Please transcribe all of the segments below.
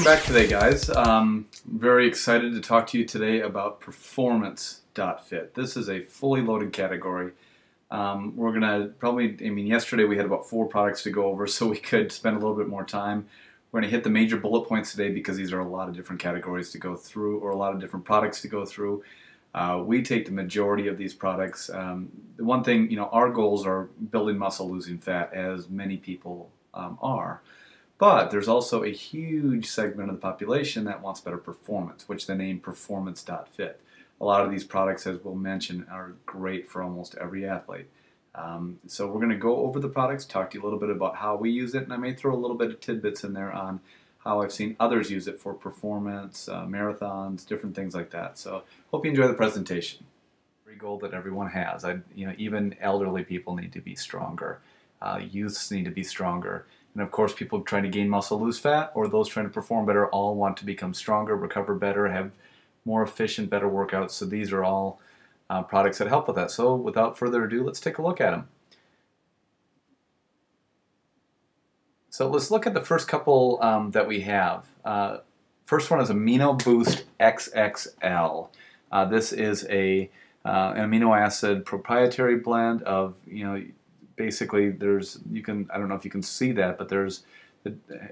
Welcome back today, guys. Very excited to talk to you today about performance.fit. This is a fully loaded category. We're going to probably, yesterday we had about 4 products to go over, so we could spend a little bit more time. We're going to hit the major bullet points today because these are a lot of different categories to go through, or a lot of different products to go through. We take the majority of these products. The one thing, our goals are building muscle, losing fat, as many people are. But there's also a huge segment of the population that wants better performance, which the name performance.fit. A lot of these products, as we'll mention, are great for almost every athlete. So we're going to go over the products, talk to you a little bit about how we use it, and I may throw a little bit of tidbits in there on how I've seen others use it for performance, marathons, different things like that. So hope you enjoy the presentation. Every goal that everyone has, even elderly people need to be stronger. Youths need to be stronger. And of course, people trying to gain muscle, lose fat, or those trying to perform better all want to become stronger, recover better, have more efficient, better workouts. So these are all products that help with that. So without further ado, let's take a look at them. So let's look at the first couple that we have. First one is Amino Boost XXL. This is an amino acid proprietary blend of, basically I don't know if you can see that, but there's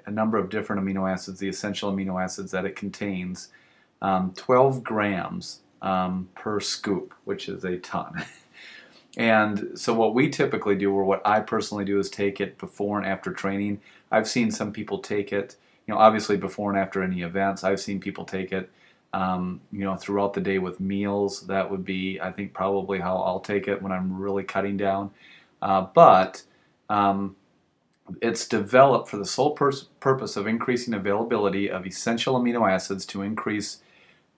a number of different amino acids, the essential amino acids that it contains. 12 grams per scoop, which is a ton. And so what we typically do, or what I personally do, is take it before and after training. I've seen some people take it, obviously before and after any events. I've seen people take it, throughout the day with meals. That would be, I think, probably how I'll take it when I'm really cutting down. But it's developed for the sole purpose of increasing availability of essential amino acids to increase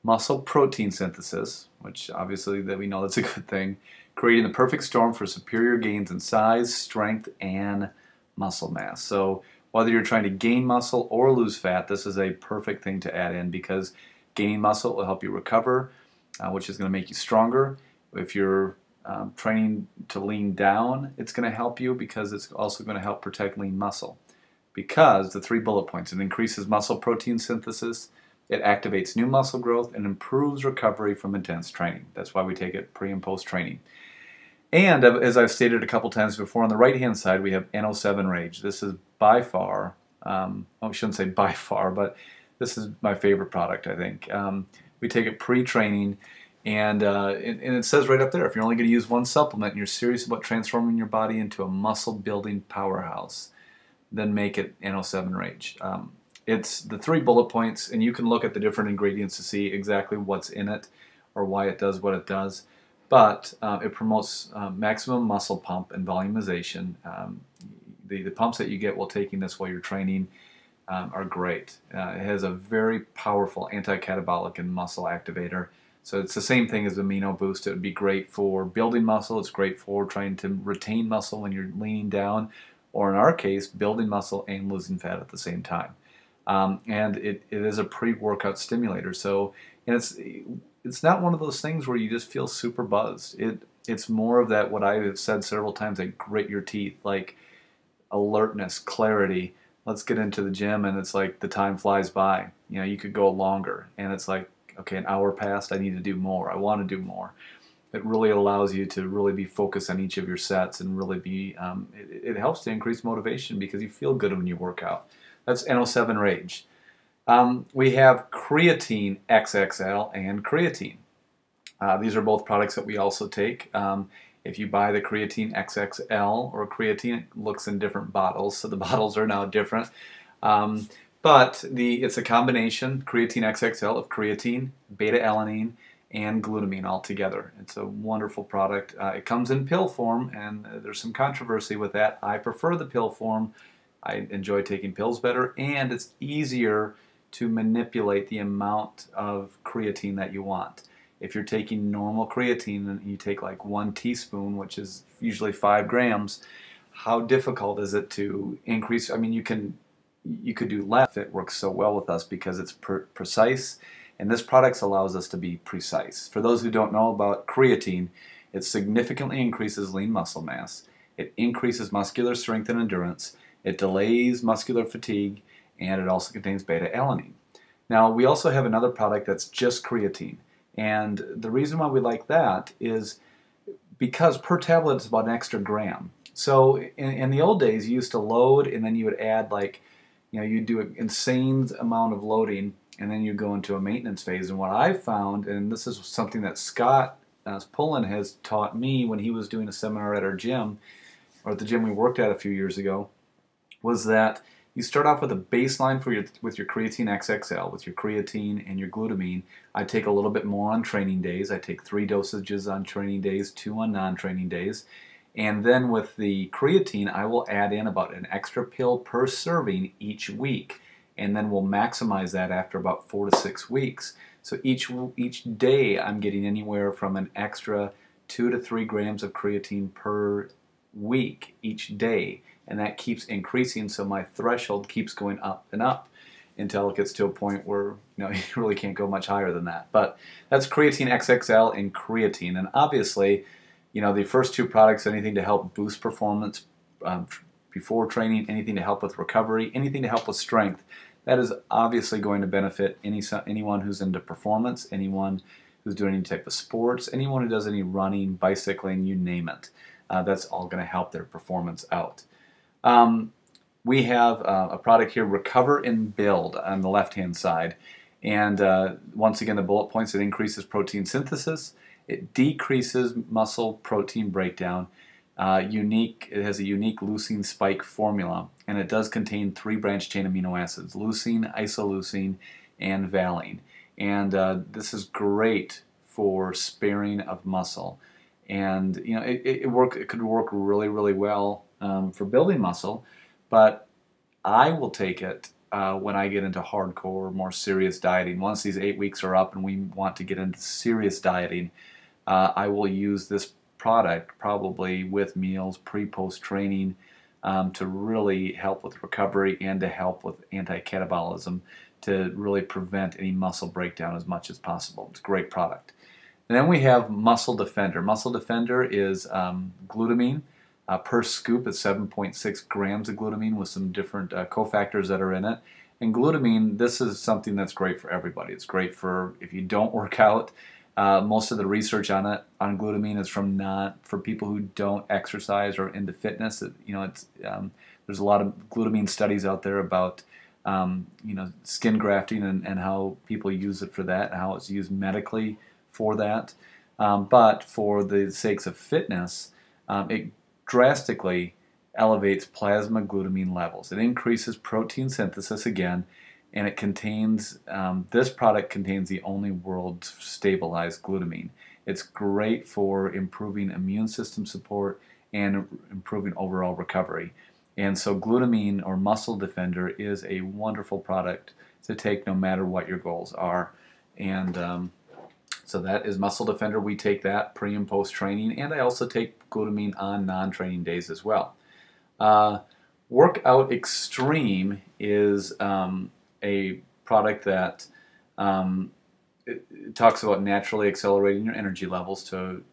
muscle protein synthesis, which obviously that we know that's a good thing, creating the perfect storm for superior gains in size, strength, and muscle mass. So whether you're trying to gain muscle or lose fat, this is a perfect thing to add in, because gaining muscle will help you recover, which is going to make you stronger. If you're training to lean down, it's going to help you, because it's also going to help protect lean muscle. Because the 3 bullet points: it increases muscle protein synthesis, it activates new muscle growth, and improves recovery from intense training. That's why we take it pre and post training. And as I've stated a couple times before, on the right hand side we have NO7 Rage. This is by far, I shouldn't say by far, but this is my favorite product, I think. We take it pre-training. And it says right up there, if you're only going to use one supplement and you're serious about transforming your body into a muscle-building powerhouse, then make it NO7 Rage. It's the 3 bullet points, and you can look at the different ingredients to see exactly what's in it or why it does what it does. But it promotes maximum muscle pump and volumization. The pumps that you get while taking this while you're training are great. It has a very powerful anti-catabolic and muscle activator. So it's the same thing as Amino Boost. It would be great for building muscle. It's great for trying to retain muscle when you're leaning down, or in our case, building muscle and losing fat at the same time. And it is a pre-workout stimulator. So, and it's not one of those things where you just feel super buzzed. It's more of that, what I have said several times, like grit your teeth, like alertness, clarity. Let's get into the gym, and it's like the time flies by. You could go longer, and it's like, okay, an hour passed, I need to do more. I want to do more. It really allows you to really be focused on each of your sets, and really be, it helps to increase motivation because you feel good when you work out. That's NO7 Rage. We have Creatine XXL and Creatine. These are both products that we also take. If you buy the Creatine XXL or Creatine, it looks in different bottles, so the bottles are now different. But it's a combination, Creatine XXL, of creatine, beta-alanine, and glutamine all together. It's a wonderful product. It comes in pill form, and there's some controversy with that. I prefer the pill form. I enjoy taking pills better, and it's easier to manipulate the amount of creatine that you want. If you're taking normal creatine and you take like 1 teaspoon, which is usually 5 grams, how difficult is it to increase? You could do less. It works so well with us because it's precise, and this product allows us to be precise. For those who don't know about creatine, it significantly increases lean muscle mass. It increases muscular strength and endurance. It delays muscular fatigue, and it also contains beta-alanine. Now, we also have another product that's just creatine. And the reason why we like that is because per tablet it's about an extra gram. So in the old days, you used to load and then you would add like, you'd do an insane amount of loading and then you go into a maintenance phase. And what I've found, and this is something that Scott Pullen has taught me when he was doing a seminar at our gym, or at the gym we worked at a few years ago, was that you start off with a baseline with your creatine XXL, with your creatine and your glutamine. I take a little bit more on training days. I take 3 dosages on training days, 2 on non-training days. And then with the creatine, I will add in about an extra pill per serving each week. And then we'll maximize that after about 4 to 6 weeks. So each day I'm getting anywhere from an extra 2 to 3 grams of creatine per week each day. And that keeps increasing, so my threshold keeps going up and up until it gets to a point where you really can't go much higher than that. But that's creatine XXL and creatine. And obviously, the first 2 products, anything to help boost performance before training, anything to help with recovery, anything to help with strength, that is obviously going to benefit anyone who's into performance, anyone who's doing any type of sports, anyone who does any running, bicycling, you name it. That's all going to help their performance out. We have a product here, Recover and Build, on the left-hand side. And once again, the bullet points, it increases protein synthesis. It decreases muscle protein breakdown. It has a unique leucine spike formula, and it does contain 3 branched chain amino acids, leucine, isoleucine, and valine. And this is great for sparing of muscle. And it could work really, really well for building muscle, but I will take it when I get into hardcore, more serious dieting. Once these 8 weeks are up and we want to get into serious dieting, I will use this product probably with meals, pre-post training, to really help with recovery and to help with anti-catabolism to really prevent any muscle breakdown as much as possible. It's a great product. And then we have Muscle Defender. Muscle Defender is glutamine. Per scoop, it's 7.6 grams of glutamine with some different cofactors that are in it. And glutamine, this is something that's great for everybody. It's great for if you don't work out. Most of the research on glutamine is for people who don't exercise or into fitness. There's a lot of glutamine studies out there about skin grafting and how people use it for that, and how it's used medically for that. But for the sakes of fitness, it drastically elevates plasma glutamine levels. It increases protein synthesis again, and it contains, this product contains the only world stabilized glutamine. It's great for improving immune system support and improving overall recovery. And so glutamine, or Muscle Defender, is a wonderful product to take no matter what your goals are. And so that is Muscle Defender. We take that pre and post training, and I also take glutamine on non-training days as well. Workout Extreme is a product that it talks about naturally accelerating your energy levels to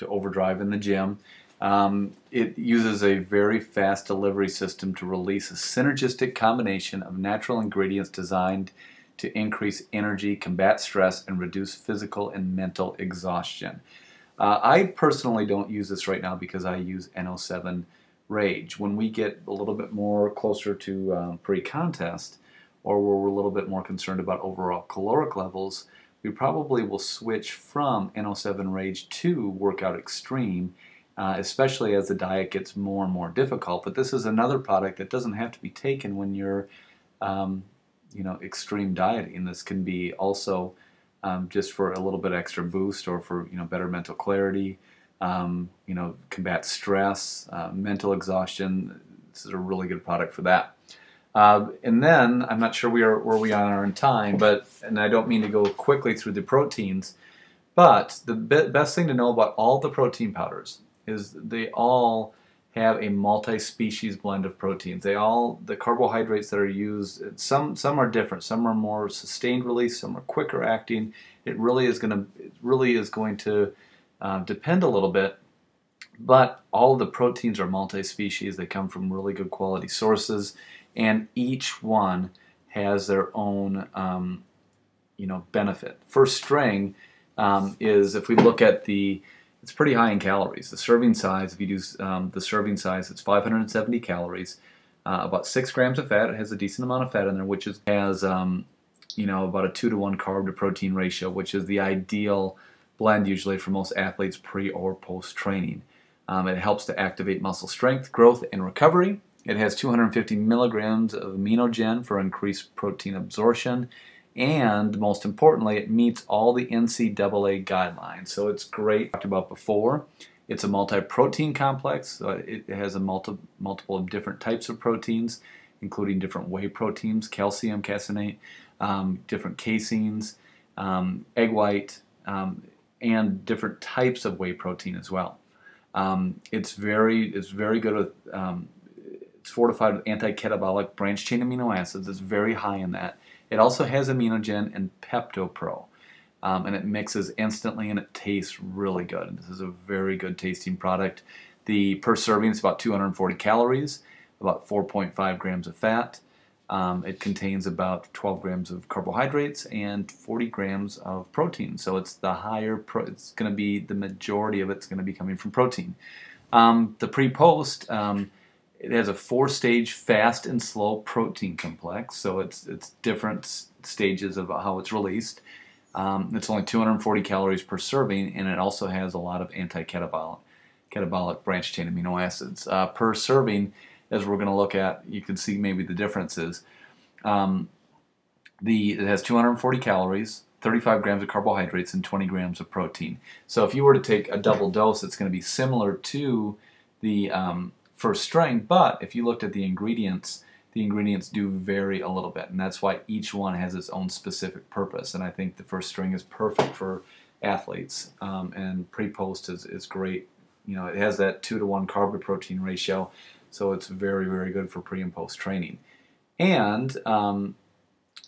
overdrive in the gym. It uses a very fast delivery system to release a synergistic combination of natural ingredients designed to increase energy, combat stress, and reduce physical and mental exhaustion. I personally don't use this right now because I use NO7 Rage. When we get a little bit more closer to pre-contest, or where we're a little bit more concerned about overall caloric levels, we probably will switch from NO7 Rage to Workout Extreme, especially as the diet gets more and more difficult. But this is another product that doesn't have to be taken when you're extreme dieting. This can be also just for a little bit extra boost, or for better mental clarity, combat stress, mental exhaustion. This is a really good product for that. And then I'm not sure where we are in time, and I don't mean to go quickly through the proteins, but the best thing to know about all the protein powders is they all have a multi-species blend of proteins. The carbohydrates that are used, some are different. Some are more sustained release, some are quicker acting. It really is going to depend a little bit, but all the proteins are multi-species. They come from really good quality sources, and each one has their own benefit. First string is, if we look at it's pretty high in calories. The serving size, if you do the serving size, it's 570 calories, about 6 grams of fat. It has a decent amount of fat in there, which has about a 2-to-1 carb to protein ratio, which is the ideal blend usually for most athletes pre or post training. It helps to activate muscle strength, growth, and recovery. It has 250 milligrams of aminogen for increased protein absorption. And most importantly, it meets all the NCAA guidelines. So it's great. Talked about before. It's a multi-protein complex. So it has a multiple of different types of proteins, including different whey proteins, calcium, caseinate, different caseins, egg white, and different types of whey protein as well. It's very good with. It's fortified with anti-catabolic branched chain amino acids. It's very high in that. It also has aminogen and PeptoPro, and it mixes instantly and it tastes really good. This is a very good tasting product. The per serving is about 240 calories, about 4.5 grams of fat. It contains about 12 grams of carbohydrates and 40 grams of protein. So it's it's going to be the majority of it's going to be coming from protein. The pre-post. It has a 4-stage fast and slow protein complex, so it's different stages of how it's released. It's only 240 calories per serving, and it also has a lot of anti-catabolic branched chain amino acids. Per serving, as we're going to look at, you can see maybe the differences. It has 240 calories, 35 grams of carbohydrates, and 20 grams of protein. So if you were to take a double dose, it's going to be similar to the first string, but if you looked at the ingredients do vary a little bit, and that's why each one has its own specific purpose. And I think the first string is perfect for athletes, and pre-post is great. It has that 2-to-1 carb to protein ratio, so it's very, very good for pre and post training. And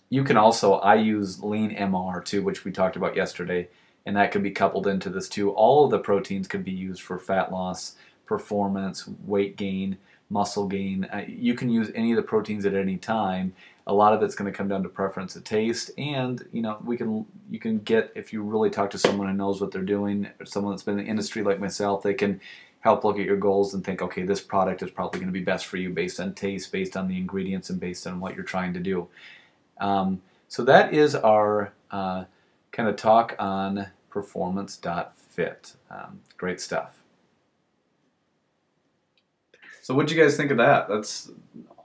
you can also, I use Lean MR too, which we talked about yesterday, and that could be coupled into this too. All of the proteins could be used for fat loss, performance, weight gain, muscle gain. You can use any of the proteins at any time. A lot of it's going to come down to preference of taste, and you can get, if you really talk to someone who knows what they're doing, or someone that's been in the industry like myself, they can help look at your goals and think, okay, this product is probably going to be best for you based on taste, based on the ingredients, and based on what you're trying to do. So that is our kind of talk on performance.fit. Great stuff. So what did you guys think of that? That's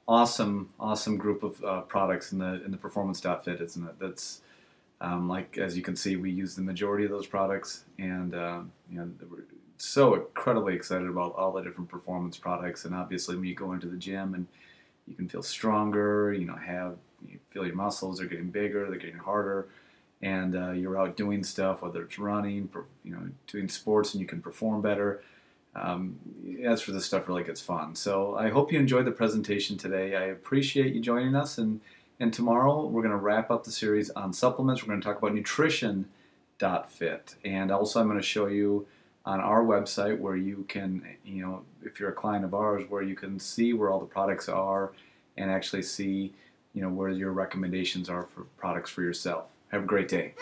awesome group of products in the performance.fit, isn't it? That's like, as you can see, we use the majority of those products, and we're so incredibly excited about all the different performance products. And obviously, when you go into the gym and you can feel stronger, you feel your muscles are getting bigger, they're getting harder, and you're out doing stuff, whether it's running, doing sports, and you can perform better. That's where this stuff really gets fun. So I hope you enjoyed the presentation today. I appreciate you joining us, and tomorrow we're going to wrap up the series on supplements. We're going to talk about nutrition.fit, and also I'm going to show you on our website where you can, if you're a client of ours, where you can see where all the products are and actually see, where your recommendations are for products for yourself. Have a great day.